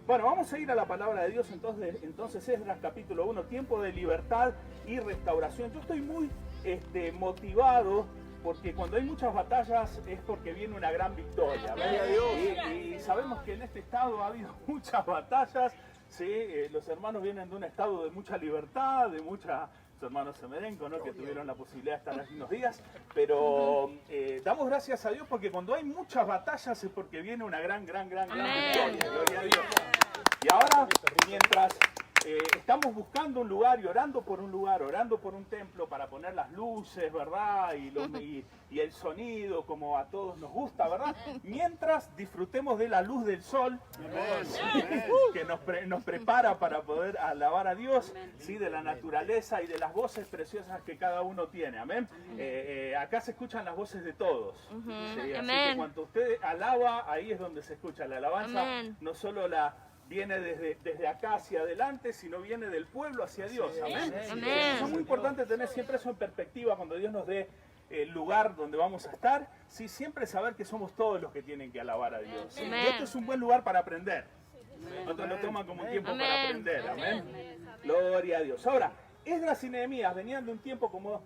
Bueno, vamos a ir a la palabra de Dios entonces Esdras capítulo 1, tiempo de libertad y restauración. Yo estoy muy motivado porque cuando hay muchas batallas es porque viene una gran victoria. Y sabemos que en este estado ha habido muchas batallas, ¿sí? Los hermanos vienen de un estado de mucha libertad, de mucha... Los hermanos Semerenco, ¿no? Que tuvieron la posibilidad de estar aquí unos días, pero damos gracias a Dios porque cuando hay muchas batallas es porque viene una gran victoria. Gloria a Dios. Y ahora, mientras estamos buscando un lugar y orando por un lugar, orando por un templo para poner las luces, ¿verdad? Y el sonido, como a todos nos gusta, ¿verdad? Mientras disfrutemos de la luz del sol, que nos prepara para poder alabar a Dios, ¿sí? De la naturaleza y de las voces preciosas que cada uno tiene, amén. Acá se escuchan las voces de todos, ¿sí? Así que cuando usted alaba, ahí es donde se escucha la alabanza, no solo viene desde acá hacia adelante, sino viene del pueblo hacia Dios. Amén. Es muy importante tener siempre eso en perspectiva cuando Dios nos dé el lugar donde vamos a estar, sí, siempre saber que somos todos los que tienen que alabar a Dios. ¿Sí? Y este es un buen lugar para aprender. Nosotros lo toman como un tiempo para aprender. Amén. Gloria a Dios. Ahora, Esdras y Nehemías venían de un tiempo, como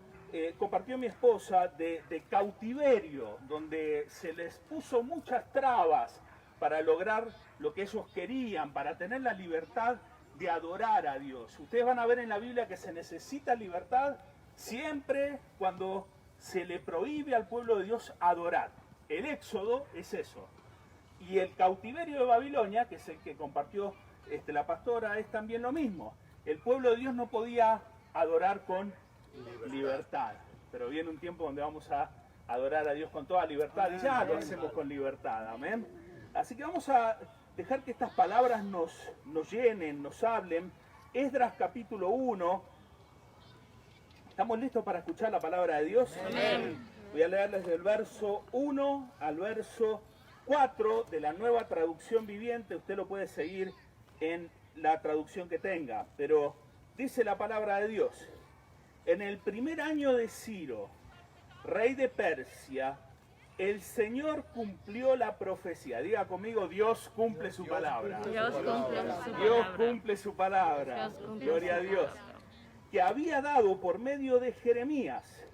compartió mi esposa, de cautiverio, donde se les puso muchas trabas para lograr lo que ellos querían, para tener la libertad de adorar a Dios. Ustedes van a ver en la Biblia que se necesita libertad siempre cuando se le prohíbe al pueblo de Dios adorar. El éxodo es eso. Y el cautiverio de Babilonia, que es el que compartió la pastora, es también lo mismo. El pueblo de Dios no podía adorar con libertad. Pero viene un tiempo donde vamos a adorar a Dios con toda libertad y ya lo hacemos con libertad. Amén. Así que vamos a dejar que estas palabras nos llenen, nos hablen. Esdras capítulo 1. ¿Estamos listos para escuchar la palabra de Dios? Amén. Voy a leerles del verso 1 al verso 4 de la Nueva Traducción Viviente. Usted lo puede seguir en la traducción que tenga. Pero dice la palabra de Dios. En el primer año de Ciro, rey de Persia, el Señor cumplió la profecía. Diga conmigo, Dios cumple su palabra. Dios cumple su palabra. Dios cumple su palabra. Gloria a Dios. Que había dado por medio de Jeremías.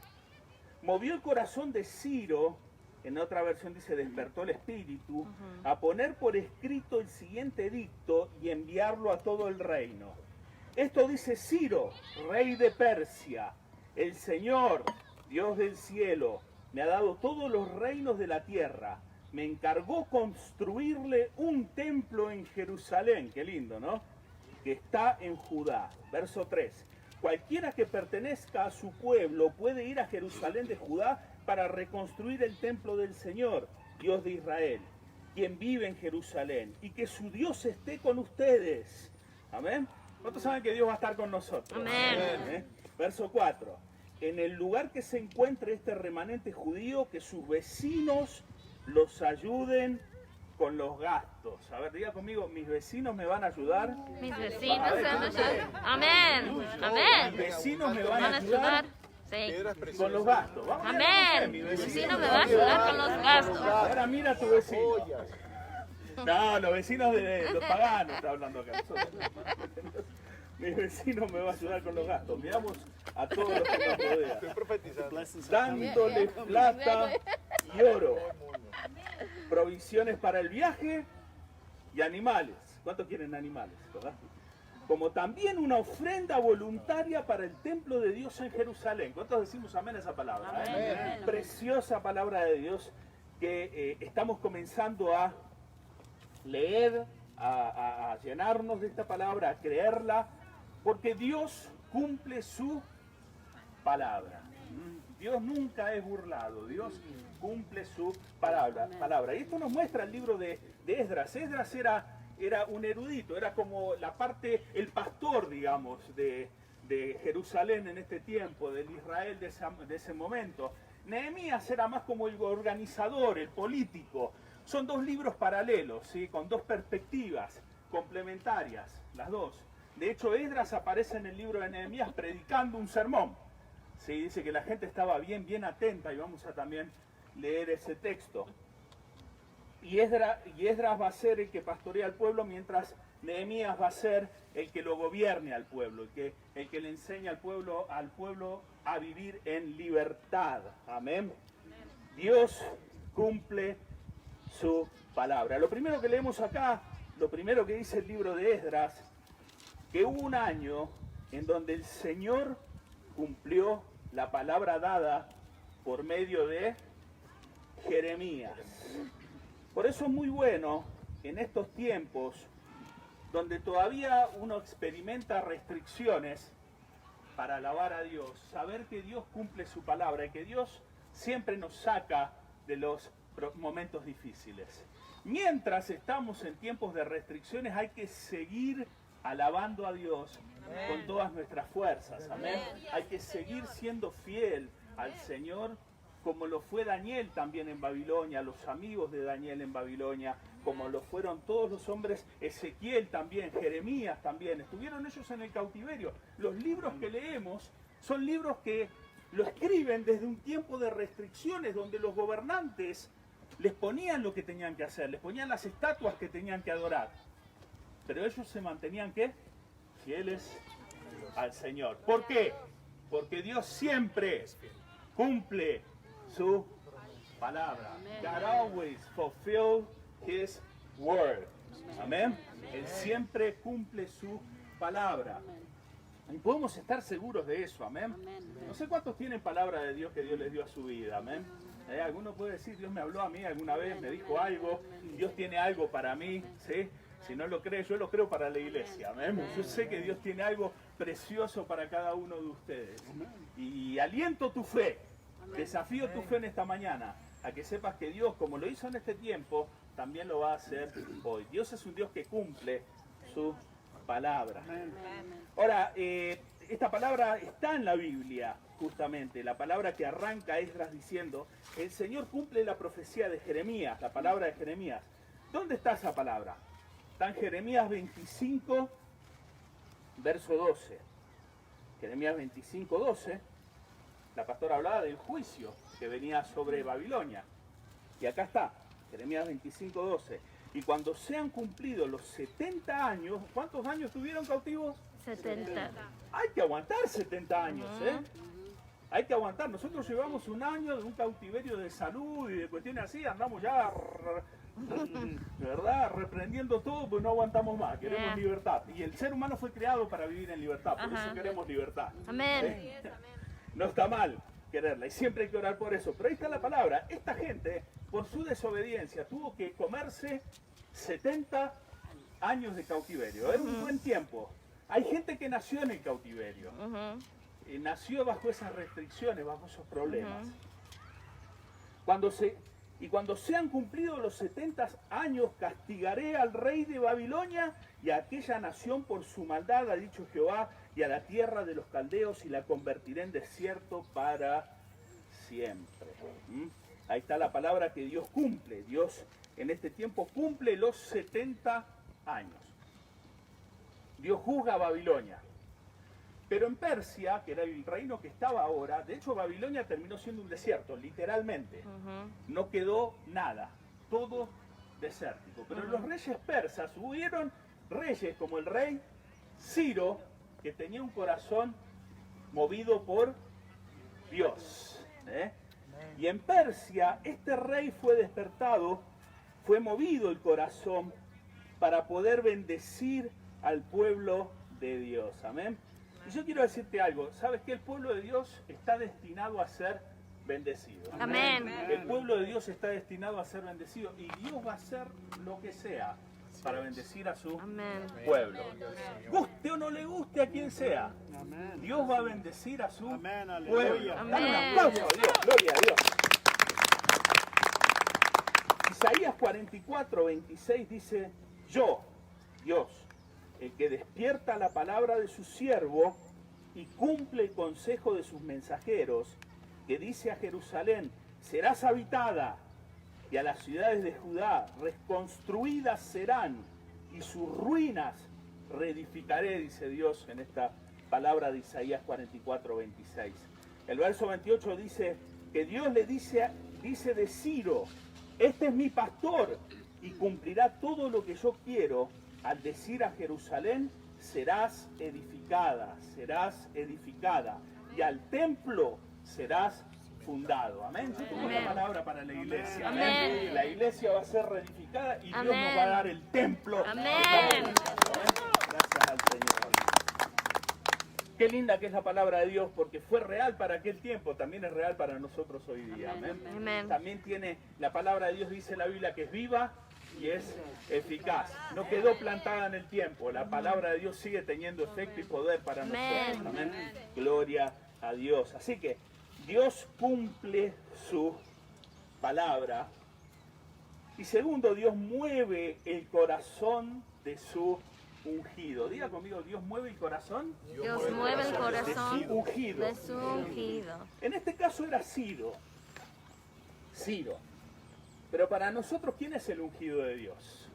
Movió el corazón de Ciro, en otra versión dice despertó el espíritu, a poner por escrito el siguiente edicto y enviarlo a todo el reino. Esto dice Ciro, rey de Persia: el Señor, Dios del cielo, me ha dado todos los reinos de la tierra. Me encargó construirle un templo en Jerusalén, qué lindo, ¿no? Que está en Judá. Verso 3. Cualquiera que pertenezca a su pueblo puede ir a Jerusalén de Judá para reconstruir el templo del Señor, Dios de Israel, quien vive en Jerusalén, y que su Dios esté con ustedes. Amén. ¿Cuántos saben que Dios va a estar con nosotros? Amén. Verso 4. En el lugar que se encuentre este remanente judío, que sus vecinos los ayuden con los gastos. A ver, diga conmigo, mis vecinos me van a ayudar. Mis vecinos me van a ayudar. Amén. Amén. Mis vecinos me van a ayudar. Sí. Con los gastos. Vamos Amén. Mi vecino me va a ayudar con los gastos. Ahora mira a tu vecino. No, los vecinos de los paganos está hablando acá. Mi vecino me va a ayudar con los gastos. Miramos a todos los que nos rodean. Dándole plata y oro. Provisiones para el viaje y animales. ¿Cuántos quieren animales? ¿Verdad? Como también una ofrenda voluntaria para el templo de Dios en Jerusalén. ¿Cuántos decimos amén a esa palabra? Amén. Preciosa palabra de Dios que estamos comenzando a leer, a llenarnos de esta palabra, a creerla, porque Dios cumple su palabra. Dios nunca es burlado, Dios cumple su palabra. Y esto nos muestra el libro de Esdras. Esdras era un erudito, era como la parte, el pastor, digamos, de Jerusalén en este tiempo, del Israel de ese momento. Nehemías era más como el organizador, el político. Son dos libros paralelos, ¿sí? Con dos perspectivas complementarias, las dos. De hecho, Esdras aparece en el libro de Nehemías predicando un sermón. ¿Sí? Dice que la gente estaba bien atenta, y vamos a también leer ese texto. Y Esdras va a ser el que pastorea al pueblo mientras Nehemías va a ser el que lo gobierne al pueblo, el que le enseña al pueblo a vivir en libertad. Amén. Dios cumple su palabra. Lo primero que leemos acá, lo primero que dice el libro de Esdras, que hubo un año en donde el Señor cumplió la palabra dada por medio de Jeremías. Por eso es muy bueno en estos tiempos donde todavía uno experimenta restricciones para alabar a Dios, saber que Dios cumple su palabra y que Dios siempre nos saca de los momentos difíciles. Mientras estamos en tiempos de restricciones hay que seguir alabando a Dios con todas nuestras fuerzas. Amén. Hay que seguir siendo fiel al Señor, como lo fue Daniel también en Babilonia, los amigos de Daniel en Babilonia, como lo fueron todos los hombres, Ezequiel también, Jeremías también, estuvieron ellos en el cautiverio. Los libros que leemos son libros que lo escriben desde un tiempo de restricciones, donde los gobernantes les ponían lo que tenían que hacer, les ponían las estatuas que tenían que adorar. Pero ellos se mantenían, ¿qué? Fieles al Señor. ¿Por qué? Porque Dios siempre cumple su palabra. God always fulfills His word. Amén. Él siempre cumple su palabra. Y podemos estar seguros de eso. Amén. No sé cuántos tienen palabra de Dios que Dios les dio a su vida. Amén. Alguno puede decir, Dios me habló a mí alguna vez, me dijo algo, Dios tiene algo para mí, ¿sí? Si no lo cree, yo lo creo para la iglesia. Amén. Yo sé que Dios tiene algo precioso para cada uno de ustedes. Y aliento tu fe, desafío tu fe en esta mañana, a que sepas que Dios, como lo hizo en este tiempo, también lo va a hacer hoy. Dios es un Dios que cumple su palabra. Ahora, esta palabra está en la Biblia, justamente, la palabra que arranca Esdras diciendo, el Señor cumple la profecía de Jeremías, la palabra de Jeremías. ¿Dónde está esa palabra? Está en Jeremías 25, verso 12. Jeremías 25, 12, la pastora hablaba del juicio que venía sobre Babilonia. Y acá está, Jeremías 25, 12. Y cuando sean cumplidos los 70 años, ¿cuántos años estuvieron cautivos? 70. Hay que aguantar 70 años, ¿eh? Hay que aguantar. Nosotros llevamos un año de un cautiverio de salud y de cuestiones así, andamos ya, ¿verdad? Reprendiendo todo, pues no aguantamos más, queremos libertad. Y el ser humano fue creado para vivir en libertad, por eso queremos libertad. Amén. No está mal quererla y siempre hay que orar por eso. Pero ahí está la palabra. Esta gente, por su desobediencia, tuvo que comerse 70 años de cautiverio. Era un buen tiempo. Hay gente que nació en el cautiverio. Nació bajo esas restricciones, bajo esos problemas. Cuando sean cumplidos los 70 años, castigaré al rey de Babilonia y a aquella nación por su maldad, ha dicho Jehová, y a la tierra de los caldeos, y la convertiré en desierto para siempre. Ahí está la palabra que Dios cumple. Dios en este tiempo cumple los 70 años. Dios juzga a Babilonia. Pero en Persia, que era el reino que estaba ahora, de hecho Babilonia terminó siendo un desierto, literalmente. No quedó nada, todo desértico. Pero los reyes persas, hubieron reyes como el rey Ciro, que tenía un corazón movido por Dios. Y en Persia, este rey fue despertado, fue movido el corazón para poder bendecir al pueblo de Dios. Amén. Y yo quiero decirte algo, ¿sabes qué? El pueblo de Dios está destinado a ser bendecido. Amén. El pueblo de Dios está destinado a ser bendecido y Dios va a hacer lo que sea para bendecir a su pueblo. Guste o no le guste a quien sea, Dios va a bendecir a su pueblo. Dale un aplauso a Dios, gloria a Dios. Isaías 44, 26 dice, yo, Dios, el que despierta la palabra de su siervo y cumple el consejo de sus mensajeros, que dice a Jerusalén, serás habitada, y a las ciudades de Judá reconstruidas serán, y sus ruinas reedificaré, dice Dios en esta palabra de Isaías 44, 26. El verso 28 dice que Dios le dice de Ciro, este es mi pastor, y cumplirá todo lo que yo quiero, al decir a Jerusalén, serás edificada, y al templo serás fundado. Amén. Yo tengo una palabra para la iglesia. Amén. La iglesia va a ser reedificada y Dios nos va a dar el templo. Amén. Gracias al Señor. Qué linda que es la palabra de Dios, porque fue real para aquel tiempo, también es real para nosotros hoy día. Amén. Amén. También tiene, la palabra de Dios dice en la Biblia que es viva y es eficaz. No quedó plantada en el tiempo. La palabra de Dios sigue teniendo efecto y poder para nosotros. Amén. Gloria a Dios. Así que Dios cumple su palabra. Y segundo, Dios mueve el corazón de su ungido. Diga conmigo, Dios mueve el corazón. Dios mueve el corazón de su ungido. de su ungido. En este caso era Ciro. Pero para nosotros, ¿quién es el ungido de Dios?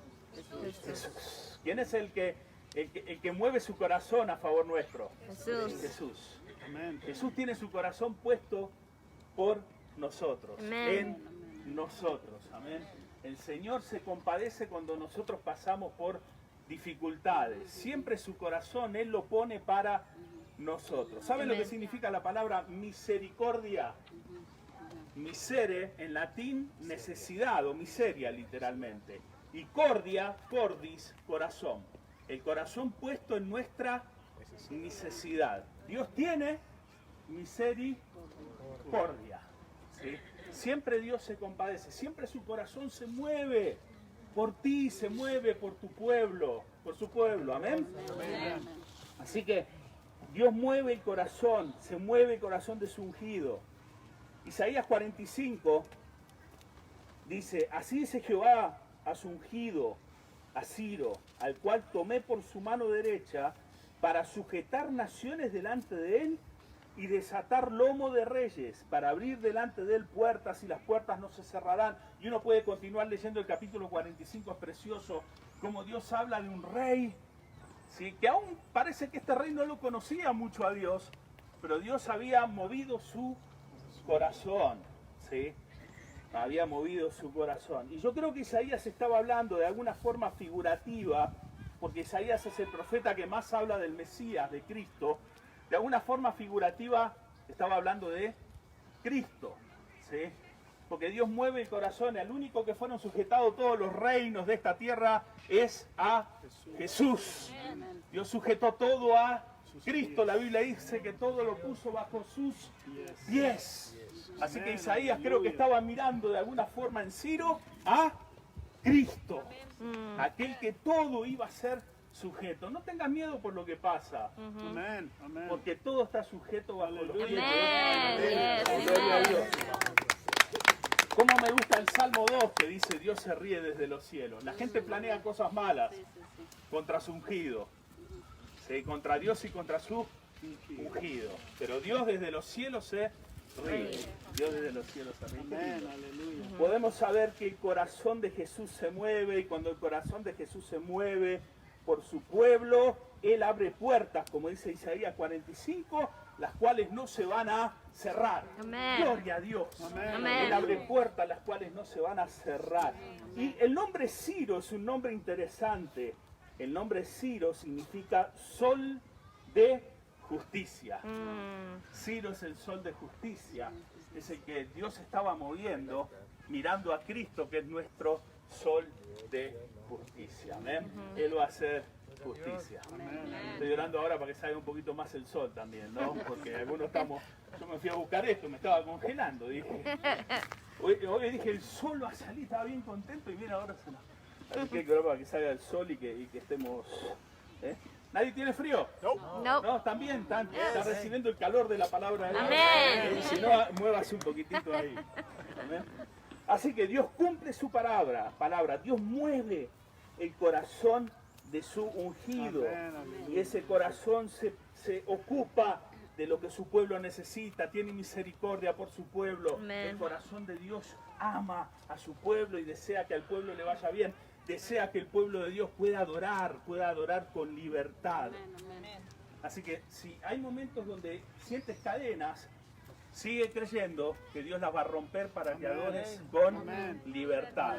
Jesús. ¿Quién es el que mueve su corazón a favor nuestro? Jesús. Amén. Jesús tiene su corazón puesto por nosotros. Amén. En nosotros. Amén. El Señor se compadece cuando nosotros pasamos por dificultades. Siempre su corazón Él lo pone para nosotros. ¿Saben lo que significa la palabra misericordia? Misere en latín, necesidad o miseria literalmente. Y cordia, cordis, corazón. El corazón puesto en nuestra necesidad. Dios tiene misericordia. ¿Sí? Siempre Dios se compadece, siempre su corazón se mueve por ti, se mueve por tu pueblo, por su pueblo. Amén. Así que Dios mueve el corazón, se mueve el corazón de su ungido. Isaías 45 dice, así dice Jehová a su ungido, a Ciro, al cual tomé por su mano derecha para sujetar naciones delante de él y desatar lomo de reyes, para abrir delante de él puertas y las puertas no se cerrarán. Y uno puede continuar leyendo el capítulo 45, es precioso, como Dios habla de un rey, ¿sí? Que aún parece que este rey no lo conocía mucho a Dios, pero Dios había movido su corazón, ¿sí? Había movido su corazón. Y yo creo que Isaías estaba hablando de alguna forma figurativa, porque Isaías es el profeta que más habla del Mesías, de Cristo. De alguna forma figurativa estaba hablando de Cristo, ¿sí? Porque Dios mueve el corazón, el único que fueron sujetados todos los reinos de esta tierra es a Jesús. Dios sujetó todo a Cristo. La Biblia dice que todo lo puso bajo sus pies. Así que Isaías creo que estaba mirando de alguna forma en Ciro a Cristo, aquel que todo iba a ser sujeto. No tengas miedo por lo que pasa, porque todo está sujeto bajo los pies. Gloria a Dios. Cómo me gusta el Salmo 2 que dice Dios se ríe desde los cielos. La gente planea cosas malas contra su ungido, ¿sí? Contra Dios y contra su ungido, pero Dios desde los cielos se ríe. Dios desde los cielos se ríe. Podemos saber que el corazón de Jesús se mueve, y cuando el corazón de Jesús se mueve por su pueblo, Él abre puertas, como dice Isaías 45, las cuales no se van a cerrar. Amén. Gloria a Dios. Amén. Él abre puertas las cuales no se van a cerrar. Y el nombre Ciro es un nombre interesante. El nombre Ciro significa sol de justicia. Ciro es el sol de justicia. Es el que Dios estaba moviendo, mirando a Cristo, que es nuestro sol de justicia. Amén. Él va a hacer justicia. Estoy orando ahora para que salga un poquito más el sol también, ¿no? Porque algunos estamos... Yo me fui a buscar esto, me estaba congelando, dije. Hoy dije, el sol va a salir, estaba bien contento y viene ahora se nos... Así que hay que orar para que salga el sol y que estemos... ¿Nadie tiene frío? No, están bien, están recibiendo el calor de la palabra de Dios. Amén. Si no, muévase un poquitito ahí. Amén. Así que Dios cumple su palabra. Dios mueve el corazón de su ungido. Y ese corazón se ocupa de lo que su pueblo necesita, tiene misericordia por su pueblo. Amén. El corazón de Dios ama a su pueblo y desea que al pueblo le vaya bien. Desea que el pueblo de Dios pueda adorar con libertad. Así que si hay momentos donde sientes cadenas, sigue creyendo que Dios las va a romper para que adores con libertad.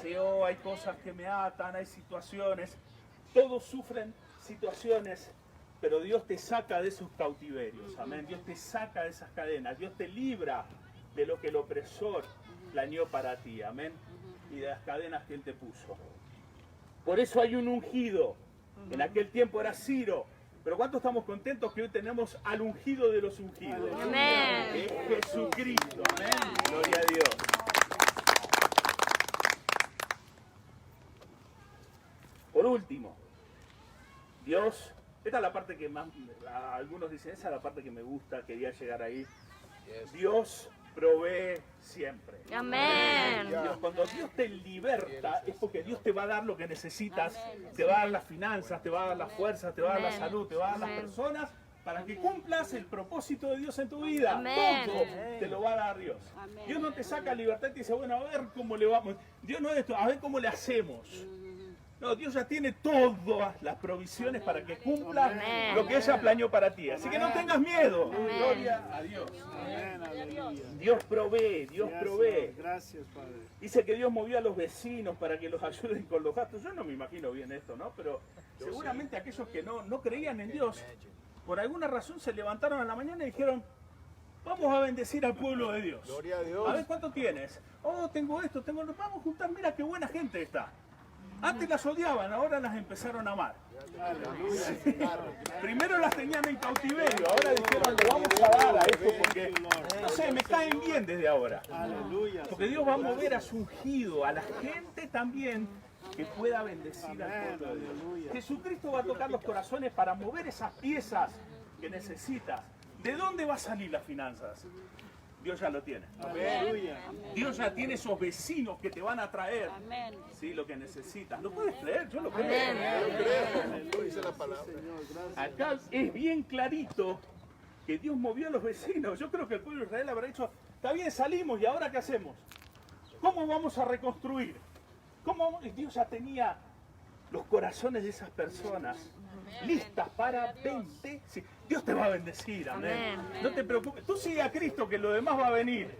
Si hay cosas que me atan, hay situaciones, Todos sufren situaciones, pero Dios te saca de esos cautiverios, amén. Dios te saca de esas cadenas, Dios te libra de lo que el opresor planeó para ti, amén. Y de las cadenas que Él te puso. Por eso hay un ungido. En aquel tiempo era Ciro. Pero ¿cuántos estamos contentos que hoy tenemos al ungido de los ungidos? Amén. Es Jesucristo, amén. Gloria a Dios. Por último, Dios, esta es la parte que más, algunos dicen, esa es la parte que me gusta, quería llegar ahí. Dios provee siempre. Amén. Dios, cuando Dios te liberta es porque Dios te va a dar lo que necesitas, te va a dar las finanzas, te va a dar las fuerzas, te va a dar la salud, te va a dar las personas para que cumplas el propósito de Dios en tu vida. Amén. Todo te lo va a dar Dios. Dios no te saca libertad y te dice, bueno, a ver cómo le vamos. Dios no es esto, a ver cómo le hacemos. No, Dios ya tiene todas las provisiones para que cumpla lo que ella planeó para ti. Así que no tengas miedo. Gloria a Dios. Dios provee, Dios provee. Gracias, Padre. Dice que Dios movió a los vecinos para que los ayuden con los gastos. Yo no me imagino bien esto, ¿no? Pero seguramente aquellos que no creían en Dios, por alguna razón se levantaron a la mañana y dijeron, vamos a bendecir al pueblo de Dios. Gloria a Dios. A ver cuánto tienes. Oh, tengo esto, tengo lo. Vamos a juntar, mira qué buena gente está. Antes las odiaban, ahora las empezaron a amar. Sí. Primero las tenían en cautiverio, ahora dijeron, le vamos a dar a esto porque, no sé, me caen bien desde ahora. Porque Dios va a mover a su ungido, a la gente también que pueda bendecir al pueblo de Dios. Jesucristo va a tocar los corazones para mover esas piezas que necesitas. ¿De dónde va a salir las finanzas? Dios ya lo tiene. Dios ya tiene esos vecinos que te van a traer, ¿sí? Lo que necesitas. ¿Lo puedes creer? Yo lo creo. Dice la palabra. Acá es bien clarito que Dios movió a los vecinos. Yo creo que el pueblo de Israel habrá dicho, está bien, salimos y ahora ¿qué hacemos? ¿Cómo vamos a reconstruir? ¿Cómo? Dios ya tenía los corazones de esas personas listas para bendecir. Dios te va a bendecir, amén. No te preocupes. Tú sigue a Cristo que lo demás va a venir.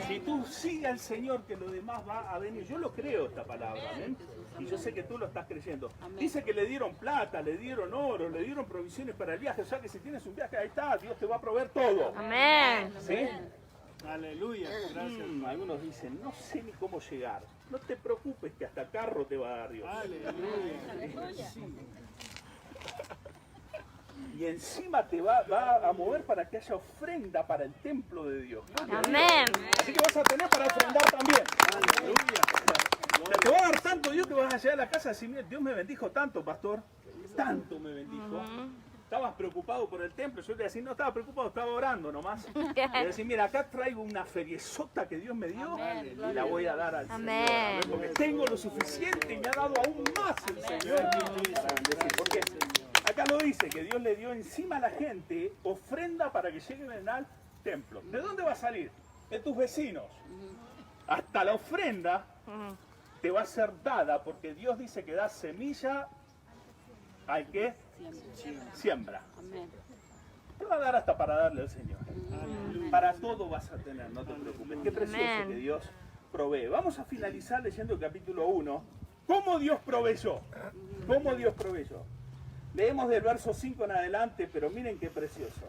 Si tú sigue al Señor que lo demás va a venir. Yo lo creo esta palabra, amén. Y yo sé que tú lo estás creyendo. Dice que le dieron plata, le dieron oro, le dieron provisiones para el viaje. O sea que si tienes un viaje, ahí está, Dios te va a proveer todo. Amén. ¿Sí? Aleluya. Gracias. Algunos dicen, no sé ni cómo llegar. No te preocupes que hasta carro te va a dar Dios. Aleluya. Y encima te va a mover para que haya ofrenda para el templo de Dios. Amén. Así que vas a tener para ofrendar también. Aleluya. Te va a dar tanto Dios que vas a llegar a la casa y decir, mira, Dios me bendijo tanto, pastor. Tanto me bendijo. Estabas preocupado por el templo. Yo te decía, no estaba preocupado, estaba orando nomás. Y decir, mira, acá traigo una feriezota que Dios me dio y la voy a dar al Amén. Señor. Porque tengo lo suficiente y me ha dado aún más el Señor. Porque acá lo dice, que Dios le dio encima a la gente ofrenda para que lleguen al templo. ¿De dónde va a salir? De tus vecinos. Hasta la ofrenda te va a ser dada, porque Dios dice que da semilla al que siembra. Te va a dar hasta para darle al Señor. Para todo vas a tener, no te preocupes. Qué precioso que Dios provee. Vamos a finalizar leyendo el capítulo 1. ¿Cómo Dios proveyó? ¿Cómo Dios proveyó? Leemos del verso 5 en adelante, pero miren qué precioso.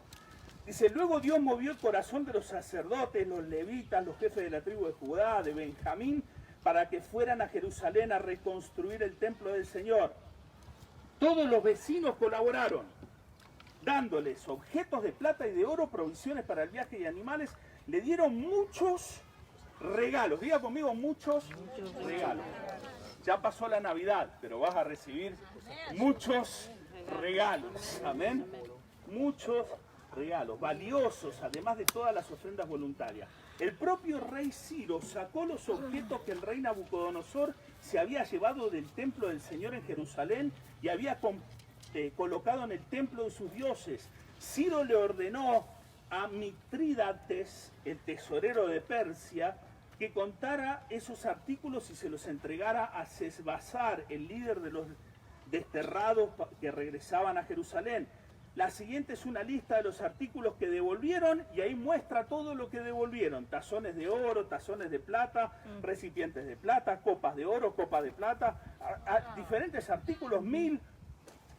Dice, luego Dios movió el corazón de los sacerdotes, los levitas, los jefes de la tribu de Judá, de Benjamín, para que fueran a Jerusalén a reconstruir el templo del Señor. Todos los vecinos colaboraron, dándoles objetos de plata y de oro, provisiones para el viaje y animales. Le dieron muchos regalos. Diga conmigo, muchos regalos. Ya pasó la Navidad, pero vas a recibir muchos regalos. Amén. Muchos regalos, valiosos, además de todas las ofrendas voluntarias. El propio rey Ciro sacó los objetos que el rey Nabucodonosor se había llevado del templo del Señor en Jerusalén y había colocado en el templo de sus dioses. Ciro le ordenó a Mitrídates, el tesorero de Persia, que contara esos artículos y se los entregara a Sesbazar, el líder de los desterrados que regresaban a Jerusalén. La siguiente es una lista de los artículos que devolvieron y ahí muestra todo lo que devolvieron. Tazones de oro, tazones de plata, recipientes de plata, copas de oro, copas de plata, diferentes artículos, 1000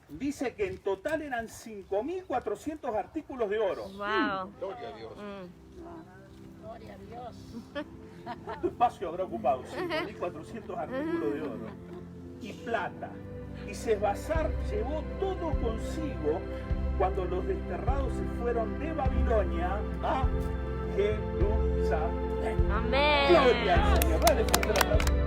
dice que en total eran 5.400 artículos de oro. Wow. Gloria a Dios. Gloria a Dios. ¿Cuánto espacio habrá ocupado? 5.400 artículos de oro y plata. Y Sesbazar llevó todo consigo cuando los desterrados se fueron de Babilonia a Jerusalén. Amén. Gloria al Señor. Dale fuerte el aplauso.